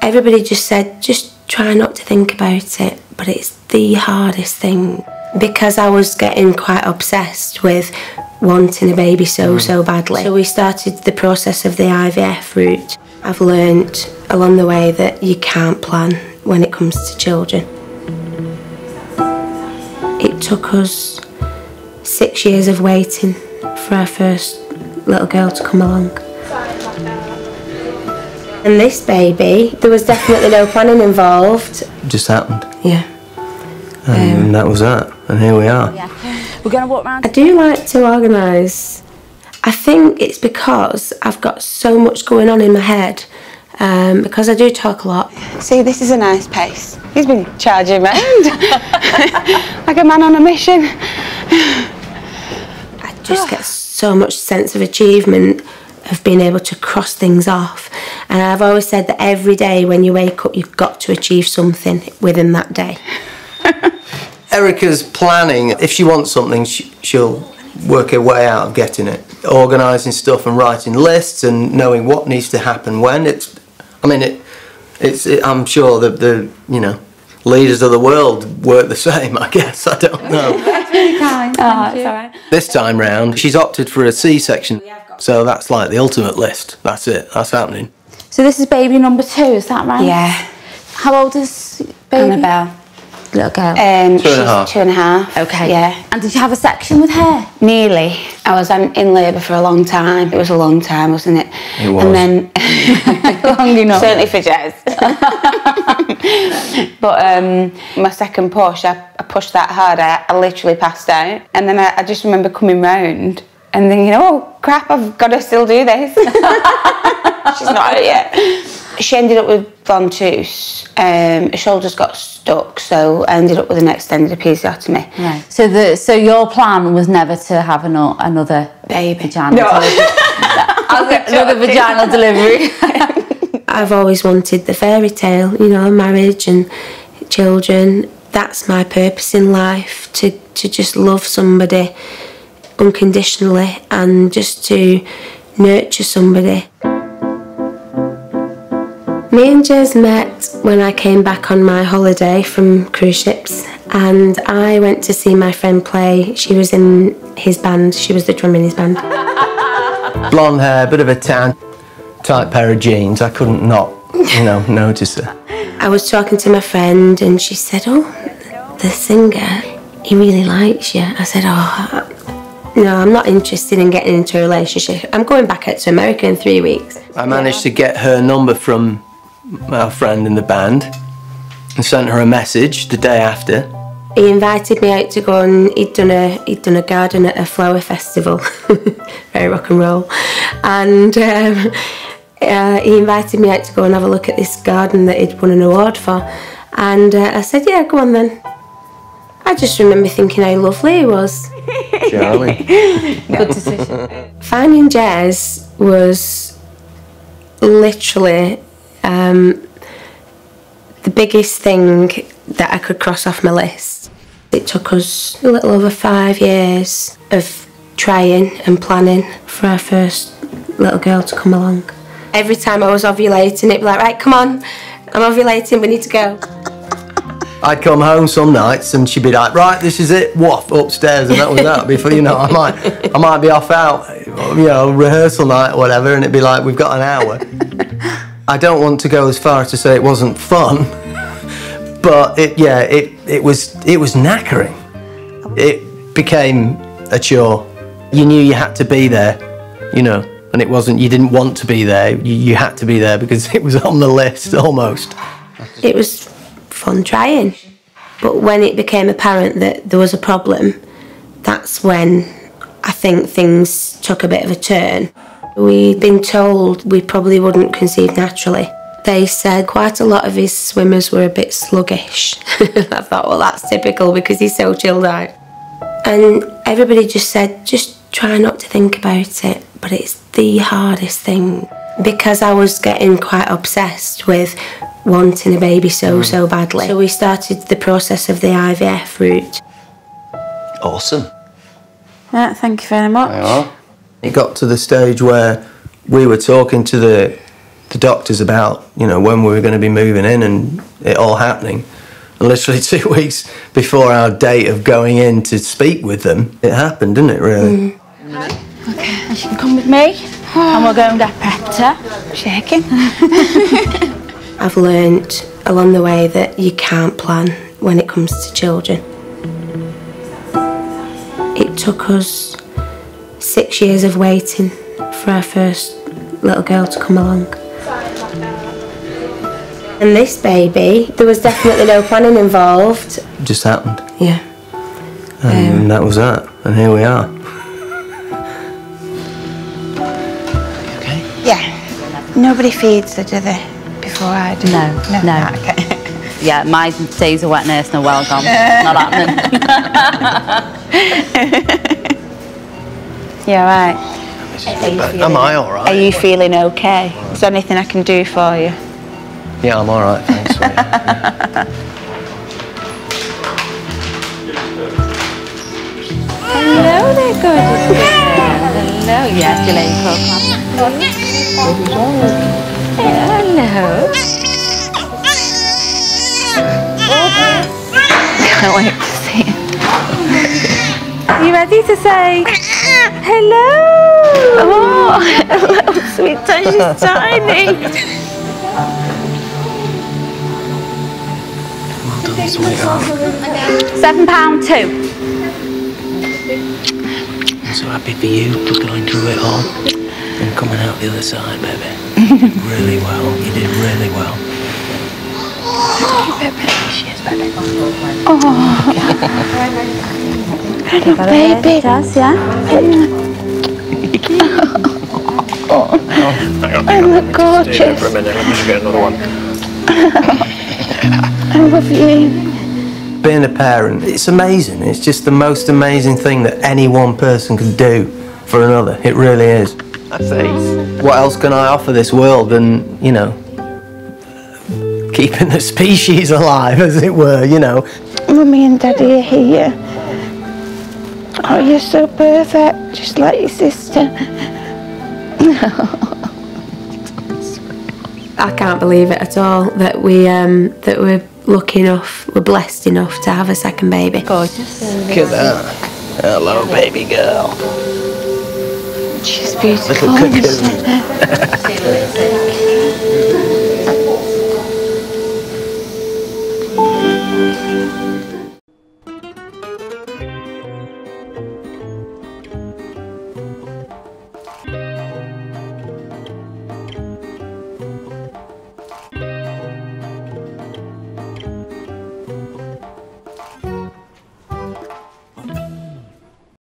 Everybody just said, just try not to think about it, but it's the hardest thing. Because I was getting quite obsessed with wanting a baby so badly. So we started the process of the IVF route. I've learnt along the way that you can't plan when it comes to children. It took us 6 years of waiting for our first little girl to come along. And this baby, there was definitely no planning involved. It just happened. Yeah. And that was that, and here we are. Yeah. We're going to walk around. I do like to organise. I think it's because I've got so much going on in my head, because I do talk a lot. See, this is a nice pace. He's been charging around like a man on a mission. I just get so much sense of achievement of being able to cross things off. And I've always said that every day when you wake up, you've got to achieve something within that day. Erika's planning. If she wants something, she'll work her way out of getting it. Organising stuff and writing lists and knowing what needs to happen when. I'm sure that the leaders of the world work the same, I guess. I don't know. That's really kind. Thank you. It's all right. This time round, she's opted for a C-section. So that's like the ultimate list. That's it. That's happening. So this is baby number 2, is that right? Yeah. How old is baby? Annabelle. Little girl. 2.5. She's 2.5. Okay. Yeah. And did you have a section with her? Nearly. I was in labour for a long time. It was a long time, wasn't it? It was. And then Long enough. certainly for Jez. But my second push, I pushed that hard. I literally passed out. And then I just remember coming round and thinking, oh crap, I've got to still do this. She's not out yet. She ended up with ventouse. Her shoulders got stuck, so I ended up with an extended episiotomy. Right. So your plan was never to have another Baby. vaginal No. delivery. Another vaginal delivery. I've always wanted the fairy tale, marriage and children. That's my purpose in life, to just love somebody unconditionally and just to nurture somebody. Me and Jez met when I came back on my holiday from cruise ships, and I went to see my friend play. She was in his band, she was the drummer in his band. Blonde hair, bit of a tan, tight pair of jeans. I couldn't not, notice her. I was talking to my friend and she said, oh, the singer, he really likes you. I said, oh, no, I'm not interested in getting into a relationship. I'm going back out to America in 3 weeks. I managed to get her number from our friend in the band and sent her a message the day after. He invited me out to go and he'd done a garden at a flower festival, very rock and roll, and he invited me out to go and have a look at this garden that he'd won an award for, and I said, yeah, go on then. I just remember thinking how lovely he was. Charlie. Good decision. Finding Jez was literally the biggest thing that I could cross off my list. It took us a little over 5 years of trying and planning for our first little girl to come along. Every time I was ovulating, it'd be like, right, come on, I'm ovulating, we need to go. I'd come home some nights and she'd be like, right, this is it, woof, upstairs, and that was that. Before, I might be off out, rehearsal night or whatever, and it'd be like, we've got an hour. I don't want to go as far as to say it wasn't fun, but it was knackering. It became a chore. You knew you had to be there, and it wasn't, you didn't want to be there, you had to be there because it was on the list almost. It was fun trying, but when it became apparent that there was a problem, that's when I think things took a bit of a turn. We'd been told we probably wouldn't conceive naturally. They said quite a lot of his swimmers were a bit sluggish. I thought, well, that's typical because he's so chilled out. And everybody just said, just try not to think about it, but it's the hardest thing. Because I was getting quite obsessed with wanting a baby so badly. So we started the process of the IVF route. Awesome. Yeah, thank you very much. It got to the stage where we were talking to the the doctors about, you know, when we were going to be moving in and it all happening. And literally 2 weeks before our date of going in to speak with them, it happened, didn't it, really? Okay, and she can come with me. And we'll go and get prepped her. Shaking. I've learnt along the way that you can't plan when it comes to children. It took us 6 years of waiting for our first little girl to come along. And this baby, there was definitely no planning involved. It just happened. Yeah. And that was that. And here we are. Okay? Yeah. Nobody feeds her, do they? Before I do? No. Right, okay. Yeah, my days of wet nurse are well gone. Not happening. Yeah, right. Am I all right? Are you feeling okay? Is there anything I can do for you? Yeah, I'm all right, thanks. Hello there, gorgeous girl. Hello, yeah, Julie. Hello. Can't wait to see you. You ready to say hello? Oh, hello, sweet tongue, she's tiny. Well done, sweetheart. £7.2. I'm so happy for you for going through it all and coming out the other side, baby. Really well. You did really well. She is, baby. Baby. Does, yeah? I look gorgeous. For a minute, let me just get another one. I love you. Being a parent, it's amazing. It's just the most amazing thing that any one person can do for another. It really is. What else can I offer this world than, you know, keeping the species alive, as it were, you know? Mummy and Daddy are here. Oh, you're so perfect, just like your sister. I can't believe it at all that we're lucky enough, we're blessed enough to have a second baby. Gorgeous. Look at that. Hello, baby girl. She's beautiful. Little cocoon.